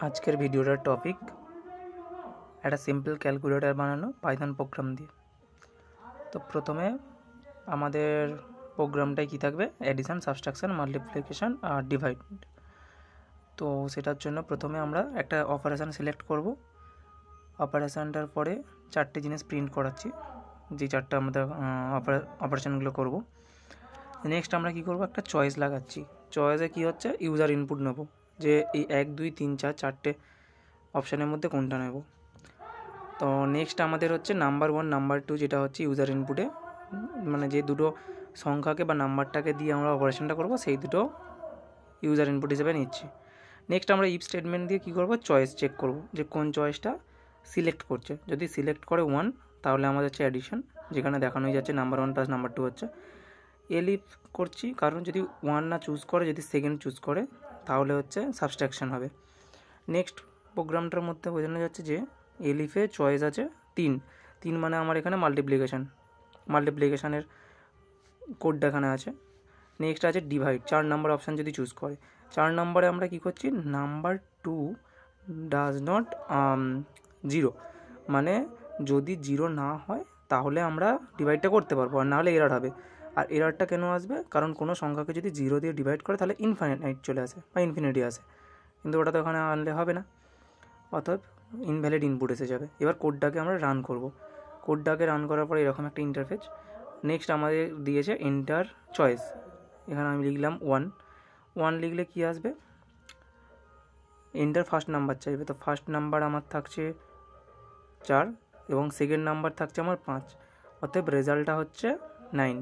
আজকের ভিডিওটার টপিক একটা সিম্পল ক্যালকুলেটর বানানো পাইথন প্রোগ্রাম দিয়ে। তো প্রথমে আমাদের প্রোগ্রামটাই কি থাকবে, এডিশন, সাবট্রাকশন, মাল্টিপ্লিকেশন আর ডিভাইড। তো সেটার জন্য প্রথমে আমরা একটা অপারেশান সিলেক্ট করব। অপারেশানটার পরে চারটে জিনিস প্রিন্ট করাচ্ছি, যে চারটে আমাদের অপারেশানগুলো করব। নেক্সট আমরা কি করব, একটা চয়েস লাগাচ্ছি। চয়েসে কি হচ্ছে, ইউজার ইনপুট নেব, যে এই 1 2 3 4 চারটে অপশানের মধ্যে কোনটা নেব। তো নেক্সট আমাদের হচ্ছে নাম্বার 1 নাম্বার 2, যেটা হচ্ছে ইউজার ইনপুটে, মানে যে দুটো সংখ্যাকে বা নাম্বারটাকে দিয়ে আমরা অপারেশনটা করব, সেই দুটো ইউজার ইনপুট হিসেবে নিচ্ছি। নেক্সট আমরা ইফ স্টেটমেন্ট দিয়ে কী করব, চয়েস চেক করব যে কোন চয়েসটা সিলেক্ট করছে। যদি সিলেক্ট করে 1, তাহলে আমাদের হচ্ছে অ্যাডিশন, যেখানে দেখানোই যাচ্ছে নাম্বার 1 প্লাস নাম্বার 2 হচ্ছে। এলিফ করছি কারণ যদি 1 না চুজ করে, যদি সেকেন্ড চুজ করে, তাহলে হচ্ছে সাবট্রাকশন হবে। নেক্সট প্রোগ্রামটার মধ্যে বোঝানো যাচ্ছে যে এলিফে চয়েস আছে 3 মানে আমার এখানে মাল্টিপ্লিকেশানের কোডটা এখানে আছে। নেক্সট আছে ডিভাইড, 4 নাম্বার অপশান যদি চুজ করে। 4 নাম্বারে আমরা কি করছি, নাম্বার 2 ডাজ নট 0, মানে যদি 0 না হয় তাহলে আমরা ডিভাইডটা করতে পারবো, আর নাহলে এরর হবে। আর এররটা কেন আসবে, কারণ কোনো সংখ্যাকে যদি 0 দিয়ে ডিভাইড করে তাহলে ইনফাইনাইট চলে আসে বা ইনফিনিটি আসে, কিন্তু ওটা তো ওখানে আনলে হবে না, অতএব ইনভ্যালিড ইনপুট এসে যাবে। এবার কোডটাকে আমরা রান করব। কোডটাকে রান করার পরে এরকম একটা ইন্টারফেস। নেক্সট আমাদের দিয়েছে এন্টার চয়েস, এখানে আমি লিখলাম 1 লিখলে কি আসবে, এন্টার ফার্স্ট নাম্বার চাইবে। তো ফার্স্ট নাম্বার আমার থাকছে 4 এবং সেকেন্ড নাম্বার থাকছে আমার 5, অতএব রেজাল্টটা হচ্ছে 9।